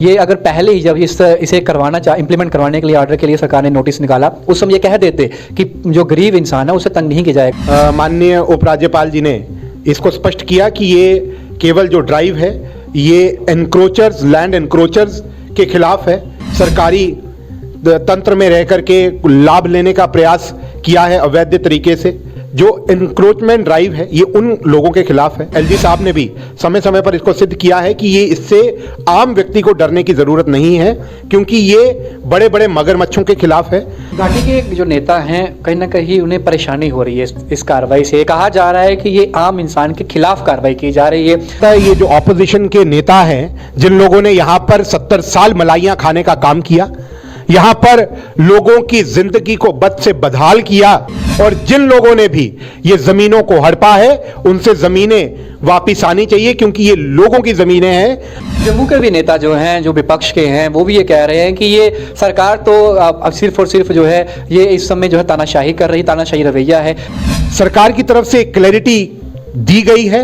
ये अगर पहले ही जब इसे इम्प्लीमेंट करवाने के लिए ऑर्डर के लिए सरकार ने नोटिस निकाला, उस समय ये कह देते कि जो गरीब इंसान है उसे तंग नहीं किया जाएगा। माननीय उपराज्यपाल जी ने इसको स्पष्ट किया कि ये केवल जो ड्राइव है ये एनक्रोचर्स, लैंड एनक्रोचर्स के खिलाफ है। सरकारी तंत्र में रह करके लाभ लेने का प्रयास किया है अवैध तरीके से। जो एनक्रोचमेंट ड्राइव है ये उन लोगों के खिलाफ है। एलजी साहब ने भी समय समय पर इसको सिद्ध किया है कि ये इससे आम व्यक्ति को डरने की जरूरत नहीं है, क्योंकि ये बड़े बड़े मगरमच्छों के खिलाफ है। घाटी के जो नेता हैं कहीं ना कहीं उन्हें परेशानी हो रही है इस कार्रवाई से। कहा जा रहा है कि ये आम इंसान के खिलाफ कार्रवाई की जा रही है। ये जो ऑपोजिशन के नेता हैं, जिन लोगों ने यहाँ पर 70 साल मलाइयां खाने का काम किया, यहां पर लोगों की जिंदगी को बद से बदहाल किया, और जिन लोगों ने भी ये जमीनों को हड़पा है उनसे जमीनें वापिस आनी चाहिए, क्योंकि ये लोगों की जमीनें हैं। जम्मू के भी नेता जो हैं, जो विपक्ष के हैं, वो भी ये कह रहे हैं कि ये सरकार तो अब सिर्फ और सिर्फ जो है ये इस समय जो है तानाशाही कर रही, तानाशाही रवैया है। सरकार की तरफ से क्लैरिटी दी गई है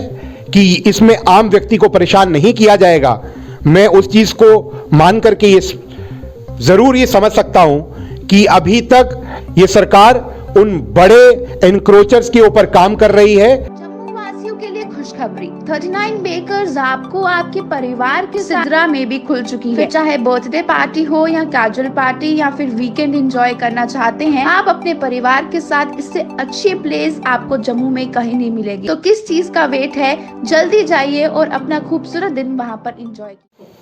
कि इसमें आम व्यक्ति को परेशान नहीं किया जाएगा। मैं उस चीज को मान करके ये जरूर ये समझ सकता हूं कि अभी तक ये सरकार उन बड़े एनक्रोचर्स के ऊपर काम कर रही है। जम्मू वासियों के लिए खुशखबरी, 39 बेकर्स आपको आपके परिवार के सिदरा में भी खुल चुकी है। चाहे बर्थडे पार्टी हो या कैजुअल पार्टी या फिर वीकेंड एंजॉय करना चाहते हैं आप अपने परिवार के साथ, इससे अच्छी प्लेस आपको जम्मू में कहीं नहीं मिलेगी। तो किस चीज का वेट है, जल्दी जाइए और अपना खूबसूरत दिन वहाँ पर एंजॉय कीजिए।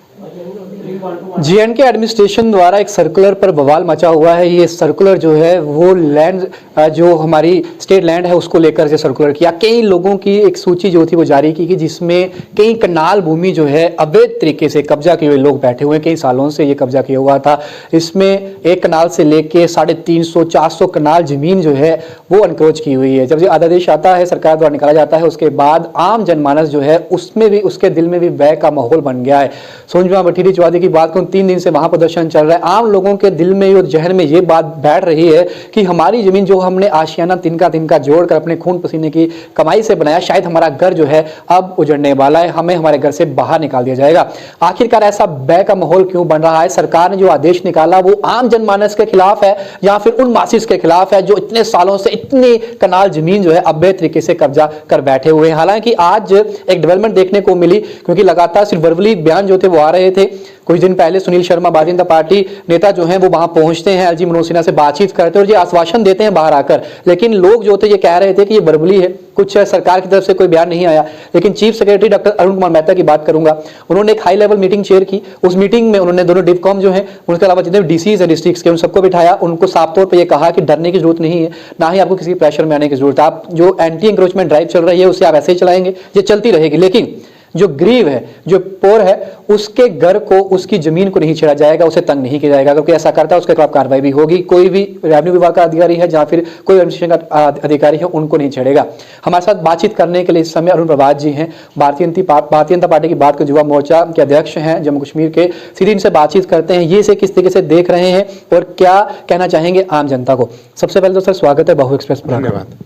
J&K एडमिनिस्ट्रेशन द्वारा एक सर्कुलर पर बवाल मचा हुआ है। ये सर्कुलर जो है वो लैंड, जो हमारी स्टेट लैंड है उसको लेकर से सर्कुलर किया। कई लोगों की एक सूची जो थी वो जारी की गई, जिसमें कई कनाल भूमि जो है अवैध तरीके से कब्जा किए हुए लोग बैठे हुए हैं। कई सालों से ये कब्जा किया हुआ था। इसमें एक कनाल से लेके 350-400 कनाल जमीन जो है वो अनक्रोच की हुई है। जब ये अध्यादेश आता है सरकार द्वारा निकाला जाता है, उसके बाद आम जनमानस जो है उसमें भी, उसके दिल में भी भय का माहौल बन गया है। सोनजमा बठीरी चौधरी की बात करूं, 3 दिन से वहां प्रदर्शन चल रहा है। आम लोगों के दिल में और जहन में ये बात बैठ रही है कि हमारी जमीन जो हमने आशियाना तिनका जोड़कर अपने खून पसीने की कमाई से बनाया, शायद हमारा घर जो है अब उजड़ने वाला है, हमें हमारे घर से बाहर निकाल दिया जाएगा। आखिरकार ऐसा भय का माहौल क्यों बन रहा है? सरकार ने जो आदेश निकाला वो आम जनमानस के खिलाफ है या फिर उन मासिस के खिलाफ है जो इतने सालों से इतनी कनाल जमीन जो है अवैध तरीके से कब्जा कर बैठे हुए हैं। हालांकि आज एक डेवलपमेंट देखने को मिली, क्योंकि लगातार सिर्फ वर्बली बयान जो थे वो आ रहे थे। कुछ दिन पहले सुनील शर्मा, भारतीय जनता पार्टी नेता जो हैं, वो वहां पहुंचते हैं, एलजी मनोज सिन्हा से बातचीत करते हैं और ये आश्वासन देते हैं बाहर आकर। लेकिन लोग जो थे ये कह रहे थे कि ये वर्बली है, कुछ सरकार की तरफ से कोई बयान नहीं आया। लेकिन chief secretary doctor Arun Kumar Mehta की बात करूंगा, उन्होंने एक हाई लेवल मीटिंग चेयर की। उस मीटिंग में उन्होंने दोनों डिवकॉम जो है, उनके अलावा जितने डीसीज है डिस्ट्रिक्ट्स के, उन सबको बिठाया। उनको साफ तौर पर यह कहा कि डरने की जरूरत नहीं है, ना ही आपको किसी प्रेशर में आने की जरूरत है। आप जो एंटी एंक्रोचमेंट ड्राइव चल रही है उसे आप ऐसे ही चलाएंगे, ये चलती रहेगी। लेकिन जो गरीब है, जो पोर है, उसके घर को, उसकी जमीन को नहीं छेड़ा जाएगा, उसे तंग नहीं किया जाएगा। अगर कोई ऐसा करता है उसके खिलाफ कार्रवाई भी होगी। कोई भी रेवेन्यू विभाग का अधिकारी है या फिर कोई एडमिनिस्ट्रेशन का अधिकारी है, उनको नहीं छेड़ेगा। हमारे साथ बातचीत करने के लिए इस समय अरुण प्रभात जी हैं, भारतीय जनता पार्टी की बात के युवा मोर्चा के अध्यक्ष हैं जम्मू कश्मीर के। सीधे इनसे बातचीत करते हैं, ये इसे किस तरीके से देख रहे हैं और क्या कहना चाहेंगे आम जनता को। सबसे पहले तो सर स्वागत है बहु एक्सप्रेस पर। धन्यवाद।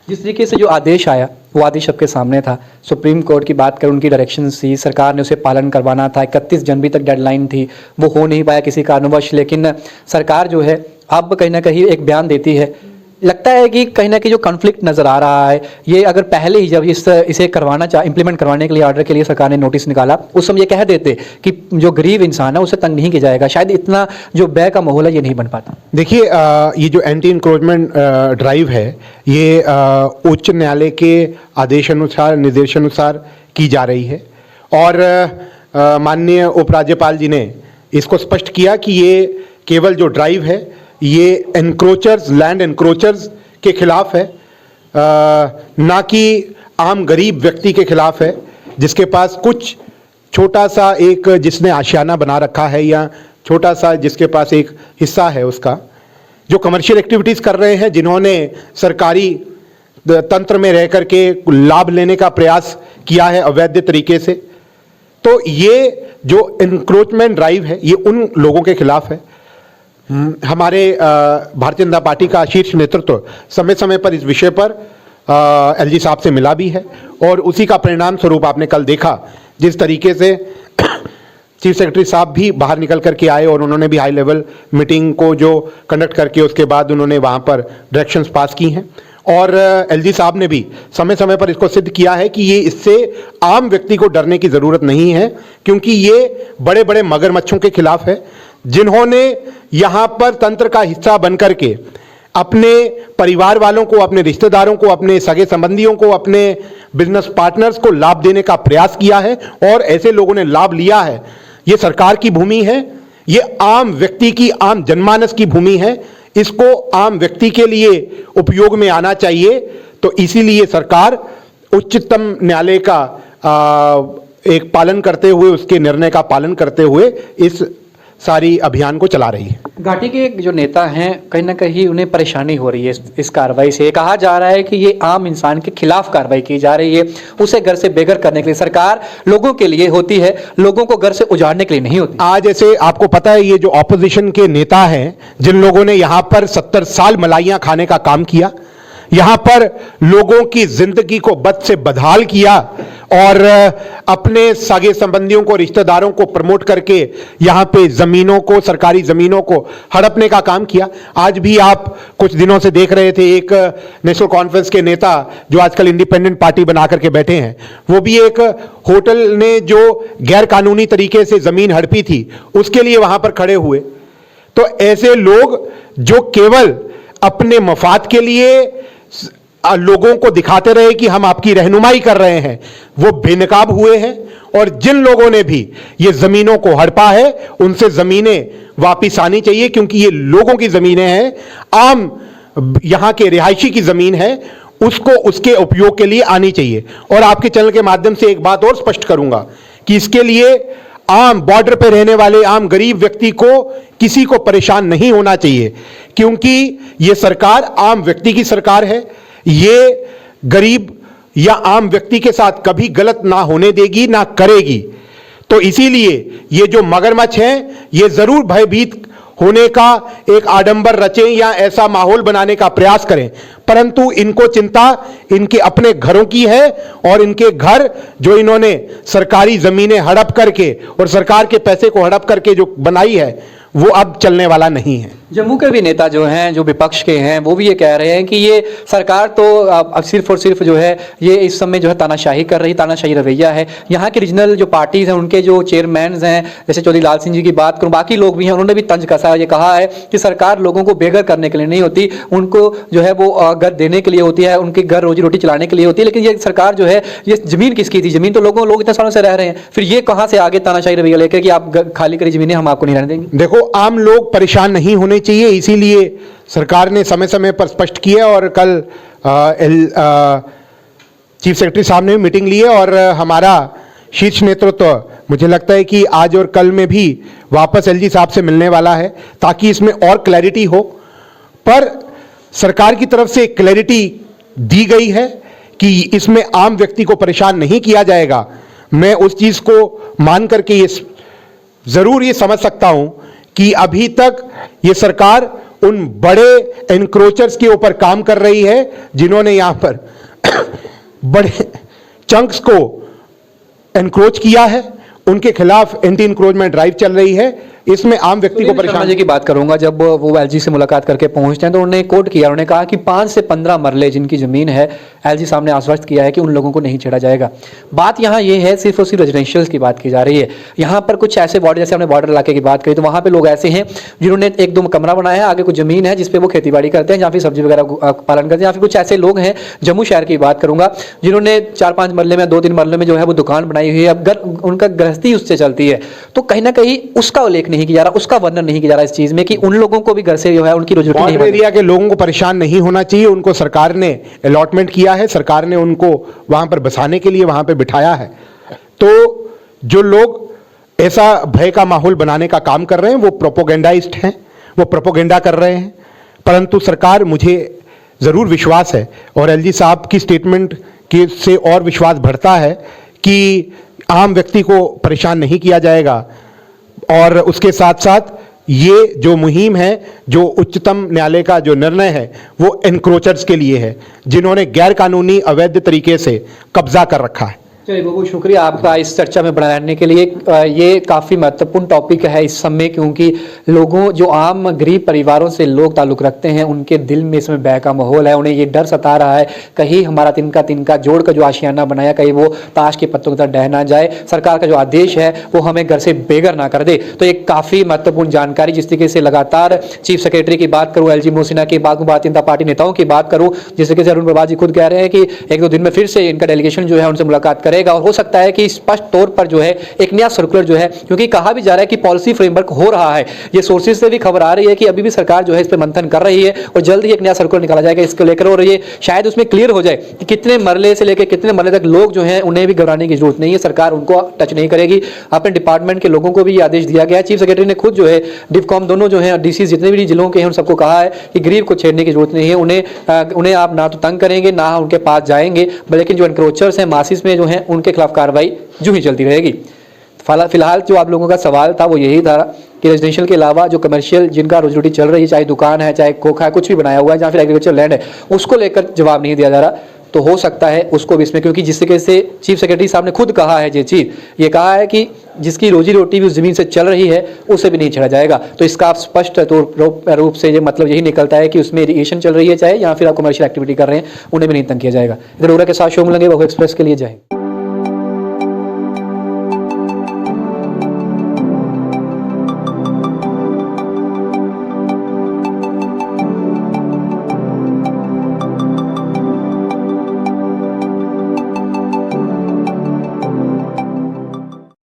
जिस तरीके से जो आदेश आया वो आदेश सबके सामने था। सुप्रीम कोर्ट की बात करें, उनकी डायरेक्शन थी, सरकार ने उसे पालन करवाना था। 31 जनवरी तक डेडलाइन थी, वो हो नहीं पाया किसी कारणवश। लेकिन सरकार जो है अब कहीं ना कहीं एक बयान देती है। लगता है कि कहीं ना कहीं जो कॉन्फ्लिक्ट नजर आ रहा है, ये अगर पहले ही जब इसे इम्प्लीमेंट करवाने के लिए ऑर्डर के लिए सरकार ने नोटिस निकाला, उस समय ये कह देते कि जो गरीब इंसान है उसे तंग नहीं किया जाएगा, शायद इतना जो भय का माहौल है ये नहीं बन पाता। देखिए, ये जो एंटी इंक्रोचमेंट ड्राइव है ये उच्च न्यायालय के आदेशानुसार, निर्देशानुसार की जा रही है। और माननीय उपराज्यपाल जी ने इसको स्पष्ट किया कि ये केवल जो ड्राइव है ये एनक्रोचर्स, लैंड एनक्रोचर्स के खिलाफ है, ना कि आम गरीब व्यक्ति के खिलाफ है, जिसके पास कुछ छोटा सा एक, जिसने आशियाना बना रखा है या छोटा सा जिसके पास एक हिस्सा है उसका, जो कमर्शियल एक्टिविटीज़ कर रहे हैं, जिन्होंने सरकारी तंत्र में रह करके लाभ लेने का प्रयास किया है अवैध तरीके से। तो ये जो एनक्रोचमेंट ड्राइव है ये उन लोगों के खिलाफ है। हमारे भारतीय जनता पार्टी का शीर्ष नेतृत्व समय समय पर इस विषय पर एलजी साहब से मिला भी है, और उसी का परिणाम स्वरूप आपने कल देखा जिस तरीके से चीफ सेक्रेटरी साहब भी बाहर निकल करके आए और उन्होंने भी हाई लेवल मीटिंग को जो कंडक्ट करके उसके बाद उन्होंने वहाँ पर डायरेक्शंस पास की हैं। और एलजी साहब ने भी समय समय पर इसको सिद्ध किया है कि ये इससे आम व्यक्ति को डरने की ज़रूरत नहीं है, क्योंकि ये बड़े बड़े मगरमच्छों के खिलाफ है, जिन्होंने यहाँ पर तंत्र का हिस्सा बन करके अपने परिवार वालों को, अपने रिश्तेदारों को, अपने सगे संबंधियों को, अपने बिजनेस पार्टनर्स को लाभ देने का प्रयास किया है और ऐसे लोगों ने लाभ लिया है। ये सरकार की भूमि है, ये आम व्यक्ति की, आम जनमानस की भूमि है, इसको आम व्यक्ति के लिए उपयोग में आना चाहिए। तो इसीलिए सरकार उच्चतम न्यायालय का एक पालन करते हुए, उसके निर्णय का पालन करते हुए इस सारी अभियान को चला रही है। घाटी के जो नेता हैं कहीं ना कहीं उन्हें परेशानी हो रही है इस कार्रवाई से। कहा जा रहा है कि ये आम इंसान के खिलाफ कार्रवाई की जा रही है, उसे घर से बेघर करने के लिए। सरकार लोगों के लिए होती है, लोगों को घर से उजाड़ने के लिए नहीं होती। आज ऐसे आपको पता है, ये जो ऑपोजिशन के नेता हैं, जिन लोगों ने यहां पर 70 साल मलाइयां खाने का काम किया, यहां पर लोगों की जिंदगी को बद से बदहाल किया और अपने सगे संबंधियों को, रिश्तेदारों को प्रमोट करके यहां पे जमीनों को, सरकारी जमीनों को हड़पने का काम किया। आज भी आप कुछ दिनों से देख रहे थे, एक नेशनल कॉन्फ्रेंस के नेता जो आजकल इंडिपेंडेंट पार्टी बना करके बैठे हैं, वो भी एक होटल ने जो गैर कानूनी तरीके से जमीन हड़पी थी उसके लिए वहां पर खड़े हुए। तो ऐसे लोग जो केवल अपने मफाद के लिए लोगों को दिखाते रहे कि हम आपकी रहनुमाई कर रहे हैं, वो बेनकाब हुए हैं। और जिन लोगों ने भी ये जमीनों को हड़पा है, उनसे जमीनें वापिस आनी चाहिए, क्योंकि ये लोगों की जमीनें हैं, आम यहां के रिहायशी की जमीन है, उसको उसके उपयोग के लिए आनी चाहिए। और आपके चैनल के माध्यम से एक बात और स्पष्ट करूंगा कि इसके लिए आम बॉर्डर पर रहने वाले आम गरीब व्यक्ति को, किसी को परेशान नहीं होना चाहिए, क्योंकि यह सरकार आम व्यक्ति की सरकार है। ये गरीब या आम व्यक्ति के साथ कभी गलत ना होने देगी, ना करेगी। तो इसीलिए ये जो मगरमच्छ हैं, ये जरूर भयभीत होने का एक आडंबर रचें या ऐसा माहौल बनाने का प्रयास करें, परंतु इनको चिंता इनके अपने घरों की है। और इनके घर जो इन्होंने सरकारी जमीनें हड़प करके और सरकार के पैसे को हड़प करके जो बनाई है, वो अब चलने वाला नहीं है। जम्मू के भी नेता जो हैं, जो विपक्ष के हैं, वो भी ये कह रहे हैं कि ये सरकार तो अब सिर्फ और सिर्फ जो है ये इस समय जो है तानाशाही कर रही, तानाशाही रवैया है। यहाँ के रीजनल जो पार्टीज हैं, उनके जो चेयरमैन हैं, जैसे चौधरी लाल सिंह जी की बात करूँ, बाकी लोग भी हैं, उन्होंने भी तंज कसा, ये कहा है कि सरकार लोगों को बेघर करने के लिए नहीं होती, उनको जो है वो घर देने के लिए होती है, उनके घर रोजी रोटी चलाने के लिए होती है। लेकिन ये सरकार जो है, ये जमीन किसकी थी? जमीन तो लोग इतने सालों से रह रहे हैं, फिर ये कहाँ से आगे तानाशाही रवैया लेकर कि आप खाली करी जमीनें हम आपको नहीं रहने देंगे। देखो, आम लोग परेशान नहीं होने चाहिए, इसीलिए सरकार ने समय समय पर स्पष्ट किया। और कल चीफ सेक्रेटरी साहब ने मीटिंग ली है और हमारा शीर्ष नेतृत्व मुझे लगता है कि आज और कल में भी वापस एलजी साहब से मिलने वाला है, ताकि इसमें और क्लैरिटी हो। पर सरकार की तरफ से क्लैरिटी दी गई है कि इसमें आम व्यक्ति को परेशान नहीं किया जाएगा। मैं उस चीज को मान करके ये जरूर ये समझ सकता हूं कि अभी तक ये सरकार उन बड़े एनक्रोचर्स के ऊपर काम कर रही है, जिन्होंने यहां पर बड़े चंक्स को एनक्रोच किया है। उनके खिलाफ एंटी इंक्रोचमेंट ड्राइव चल रही है। इसमें आम व्यक्ति को परेशान की बात करूंगा, जब वो एलजी से मुलाकात करके पहुंचते हैं तो उन्होंने कोट किया, उन्होंने कहा कि 5 से 15 मरले जिनकी जमीन है, एलजी साहब ने आश्वस्त किया है कि उन लोगों को नहीं छेड़ा जाएगा। बात यहाँ ये है, सिर्फ और सिर्फ रेजिडेंशियल की बात की जा रही है। यहाँ पर कुछ ऐसे बॉर्डर, जैसे हमने बॉर्डर इलाके की बात करी, तो वहाँ पे लोग ऐसे हैं जिन्होंने 1-2 कमरा बनाया है, आगे कुछ जमीन है जिसपे वो खेती बाड़ी करते हैं, या फिर सब्जी वगैरह पालन करते हैं। या फिर कुछ ऐसे लोग हैं, जम्मू शहर की बात करूंगा, जिन्होंने 4-5 मरले में, 2-3 मरले में जो है वो दुकान बनाई हुई है, अब उनका गृहस्थी उससे चलती है। तो कहीं ना कहीं उसका उल्लेख नहीं किया जा रहा, उसका वर्णन नहीं किया जा रहा इस चीज में कि उन लोगों को भी घर से जो है उनकी रोजी रोटी नहीं बॉर्डर एरिया के लोगों को परेशान नहीं होना चाहिए। उनको सरकार ने अलॉटमेंट किया है, सरकार ने उनको वहां पर बसाने के लिए वहां पर बिठाया है। तो जो लोग ऐसा भय का माहौल बनाने का काम कर रहे हैं, वो प्रोपोगेंडाइस्ट हैं, वो प्रोपोगेंडा कर रहे हैं। परंतु सरकार, मुझे जरूर विश्वास है और एलजी साहब की स्टेटमेंट के से और विश्वास बढ़ता है कि आम व्यक्ति को परेशान नहीं किया जाएगा। और उसके साथ साथ ये जो मुहिम है, जो उच्चतम न्यायालय का जो निर्णय है, वो एनक्रोचर्स के लिए है, जिन्होंने गैर कानूनी अवैध तरीके से कब्जा कर रखा है। चलिए बहुत बहुत शुक्रिया आपका इस चर्चा में बढ़ाने के लिए। ये काफ़ी महत्वपूर्ण टॉपिक है इस समय, क्योंकि लोगों जो आम गरीब परिवारों से लोग ताल्लुक़ रखते हैं उनके दिल में इसमें भय का माहौल है। उन्हें ये डर सता रहा है कहीं हमारा तिनका जोड़ का जो आशियाना बनाया कहीं वो ताश के पत्तों की तरह ढह ना जाए, सरकार का जो आदेश है वो हमें घर से बेघर ना कर दे। तो एक काफ़ी महत्वपूर्ण जानकारी, जिस तरीके से लगातार चीफ सेक्रेटरी की बात करूँ, LG मोहसिना की बात करूँ, भारतीय जनता पार्टी नेताओं की बात करूँ, जिस तरीके से अरुण प्रभात जी खुद कह रहे हैं कि एक दो दिन में फिर से इनका डेलीगेशन जो है उनसे मुलाकात करेगा और हो सकता है कि स्पष्ट तौर पर जो है एक नया सर्कुलर जो है, क्योंकि कहा भी जा रहा है कि पॉलिसी फ्रेमवर्क हो रहा है, ये सोर्सेज से भी खबर आ रही है कि अभी भी सरकार जो है इस पर मंथन कर रही है और जल्द ही एक नया सर्कुलर निकाला जाएगा इसको लेकर। और ये शायद उसमें क्लियर हो जाए कि कितने मरले से लेकर कितने मरले तक लोग जो हैं उन्हें भी घबराने की जरूरत नहीं है, सरकार उनको टच नहीं करेगी। अपने डिपार्टमेंट के लोगों को भी ये आदेश दिया गया है। चीफ सेक्रेटरी ने खुद जो है डिफकॉम दोनों जो है डीसी जितने भी जिलों के हैं उन सबको कहा है कि गरीब को छेड़ने की जरूरत नहीं है, उन्हें आप ना तो तंग करेंगे ना उनके पास जाएंगे, लेकिन जो एनक्रोचर्स हैं मासिस में जो हैं उनके खिलाफ कार्रवाई जो ही चलती रहेगी। फिलहाल जो आप लोगों का सवाल था वो यही था कि रेजिडेंशियल के अलावा जो कमर्शियल जिनका रोजी रोटी चल रही है, चाहे दुकान है, चाहे खोखा है, कुछ भी बनाया हुआ है, जहाँ फिर एग्रीकल्चर लैंड है, उसको लेकर जवाब नहीं दिया जा रहा। तो हो सकता है उसको भी इसमें, क्योंकि जिस तरीके से चीफ सेक्रेटरी साहब ने खुद कहा है, ये कहा है कि जिसकी रोजी रोटी भी उस जमीन से चल रही है उसे भी नहीं छेड़ा जाएगा। तो इसका आप स्पष्ट रूप से ये मतलब यही निकलता है कि उसमें इरिगेशन चल रही है चाहे या फिर आप कमर्शियल एक्टिविटी कर रहे हैं, उन्हें भी नहीं तंग किया जाएगा। इधर के साथ शो मिलेंगे बहु एक्सप्रेस के लिए। जय हिंद।